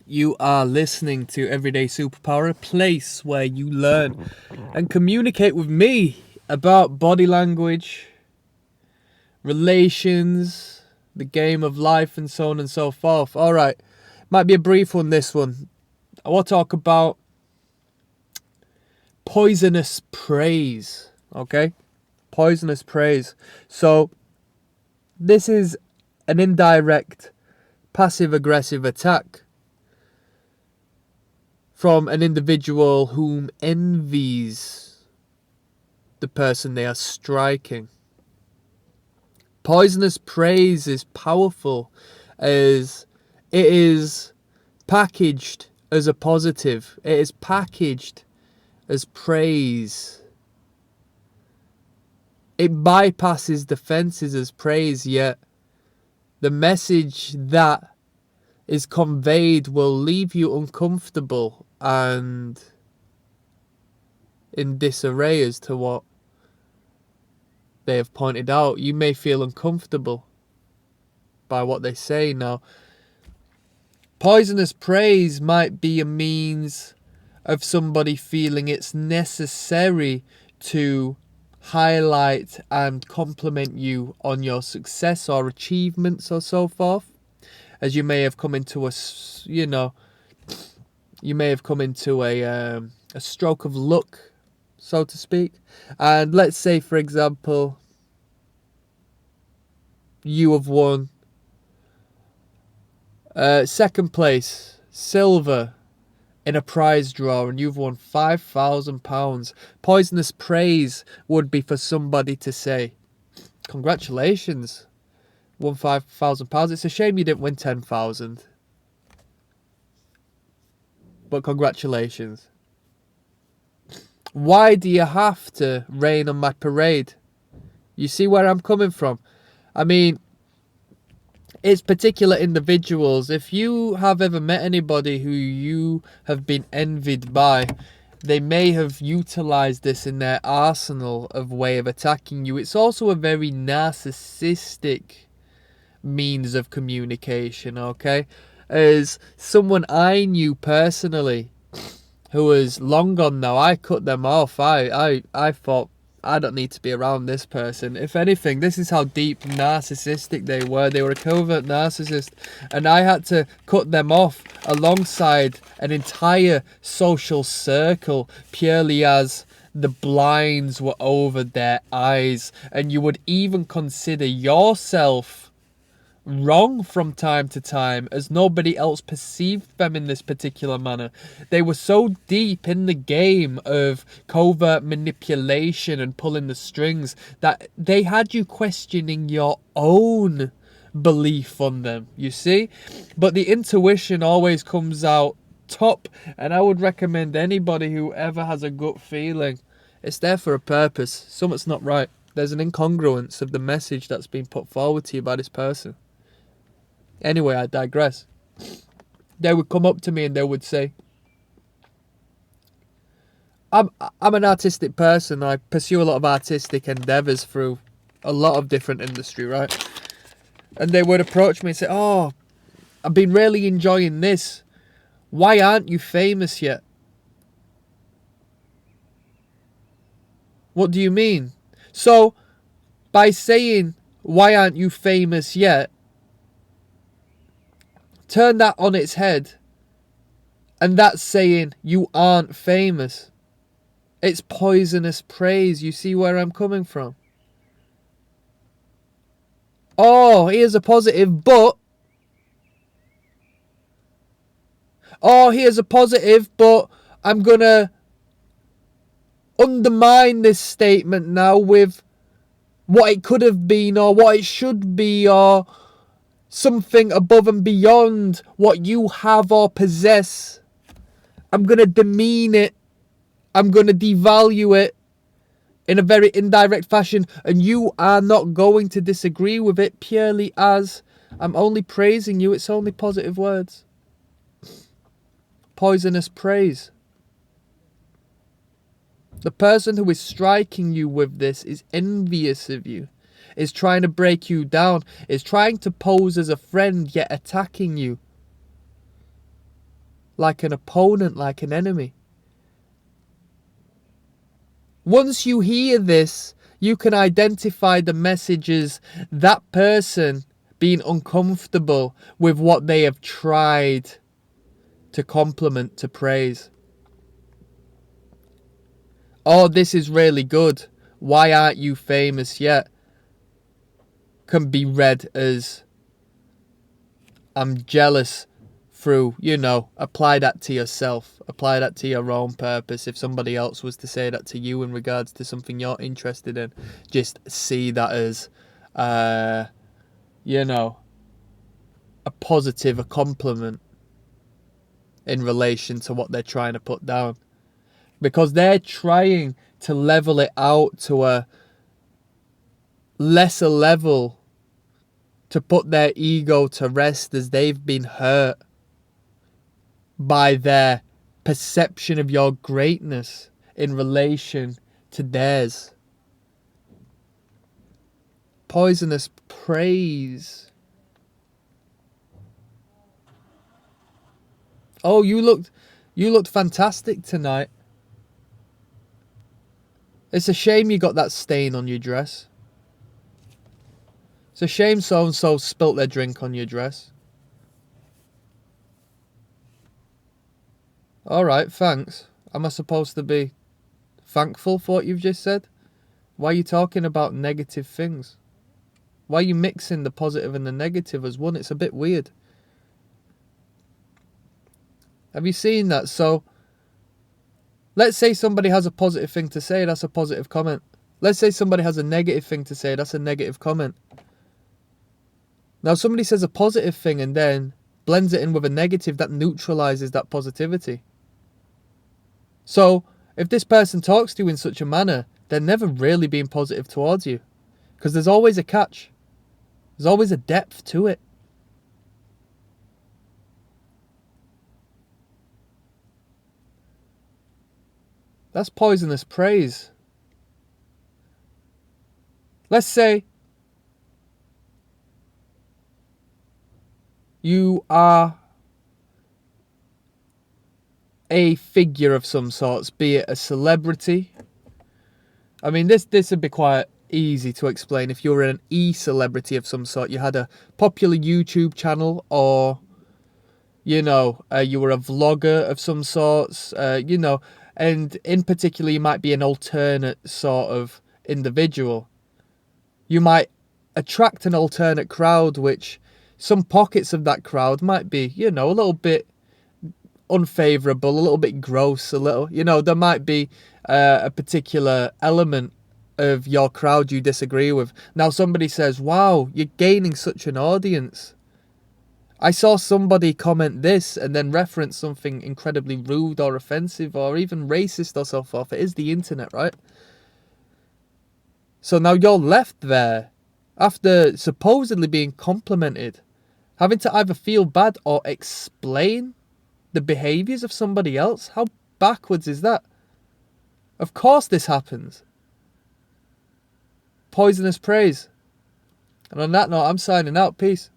You are listening to Everyday Superpower, a place where you learn and communicate with me about body language, relations, the game of life, and so on and so forth. Alright, might be a brief one, this one. I want to talk about poisonous praise, okay? Poisonous praise. So, this is an indirect, passive-aggressive attack from an individual whom envies the person they are striking. Poisonous praise is powerful as it is packaged as a positive. It is packaged as praise. It bypasses defenses as praise, yet the message that is conveyed will leave you uncomfortable and in disarray as to what they have pointed out. You may feel uncomfortable by what they say. Now, poisonous praise might be a means of somebody feeling it's necessary to highlight and compliment you on your success or achievements or so forth. As you may have come into a stroke of luck, so to speak. And let's say, for example, you have won second place, silver, in a prize draw, and you've won £5,000. Poisonous praise would be for somebody to say, congratulations, won £5,000. It's a shame you didn't win 10,000. But congratulations. Why do you have to rain on my parade? You see where I'm coming from? I mean, it's particular individuals. If you have ever met anybody who you have been envied by, they may have utilized this in their arsenal of way of attacking you. It's also a very narcissistic means of communication, okay? As someone I knew personally, who is long gone now, I cut them off. I thought, I don't need to be around this person. If anything, this is how deep narcissistic they were. They were a covert narcissist, and I had to cut them off alongside an entire social circle purely as the blinds were over their eyes. And you would even consider yourself wrong from time to time, as nobody else perceived them in this particular manner. They were so deep in the game of covert manipulation and pulling the strings that they had you questioning your own belief on them, you see? But the intuition always comes out top, and I would recommend anybody who ever has a gut feeling, it's there for a purpose. Something's not right. There's an incongruence of the message that's been put forward to you by this person. Anyway, I digress. They would come up to me and they would say, I'm an artistic person. I pursue a lot of artistic endeavours through a lot of different industry, right? And they would approach me and say, oh, I've been really enjoying this. Why aren't you famous yet? What do you mean? So, by saying, why aren't you famous yet? Turn that on its head, and that's saying you aren't famous. It's poisonous praise. You see where I'm coming from? Oh, here's a positive, but... Oh, here's a positive, but I'm going to undermine this statement now with what it could have been, or what it should be, or something above and beyond what you have or possess. I'm going to demean it. I'm going to devalue it in a very indirect fashion, and you are not going to disagree with it purely as I'm only praising you. It's only positive words. Poisonous praise. The person who is striking you with this is envious of you, is trying to break you down, is trying to pose as a friend yet attacking you. like an opponent, like an enemy. Once you hear this, you can identify the messages that person being uncomfortable with what they have tried to compliment, to praise. Oh, this is really good. Why aren't you famous yet? Can be read as, I'm jealous through, apply that to yourself. Apply that to your own purpose. If somebody else was to say that to you in regards to something you're interested in, just see that as, a positive, a compliment in relation to what they're trying to put down. Because they're trying to level it out to a lesser level, to put their ego to rest, as they've been hurt by their perception of your greatness in relation to theirs. Poisonous praise. Oh, you looked fantastic tonight. It's a shame you got that stain on your dress. It's a shame so-and-so spilt their drink on your dress. Alright, thanks. Am I supposed to be thankful for what you've just said? Why are you talking about negative things? Why are you mixing the positive and the negative as one? It's a bit weird. Have you seen that? So, let's say somebody has a positive thing to say, that's a positive comment. Let's say somebody has a negative thing to say, that's a negative comment. Now, somebody says a positive thing and then blends it in with a negative, that neutralizes that positivity. So, if this person talks to you in such a manner, they're never really being positive towards you. Because there's always a catch. There's always a depth to it. That's poisonous praise. Let's say you are a figure of some sorts, be it a celebrity. I mean, this would be quite easy to explain. If you were an e-celebrity of some sort, you had a popular YouTube channel, or, you were a vlogger of some sorts, and in particular, you might be an alternate sort of individual. You might attract an alternate crowd, which some pockets of that crowd might be, a little bit unfavourable, a little bit gross, there might be a particular element of your crowd you disagree with. Now somebody says, wow, you're gaining such an audience. I saw somebody comment this and then reference something incredibly rude or offensive or even racist or so forth. It is the internet, right? So now you're left there, after supposedly being complimented, having to either feel bad or explain the behaviours of somebody else. How backwards is that? Of course this happens. Poisonous praise. And on that note, I'm signing out. Peace.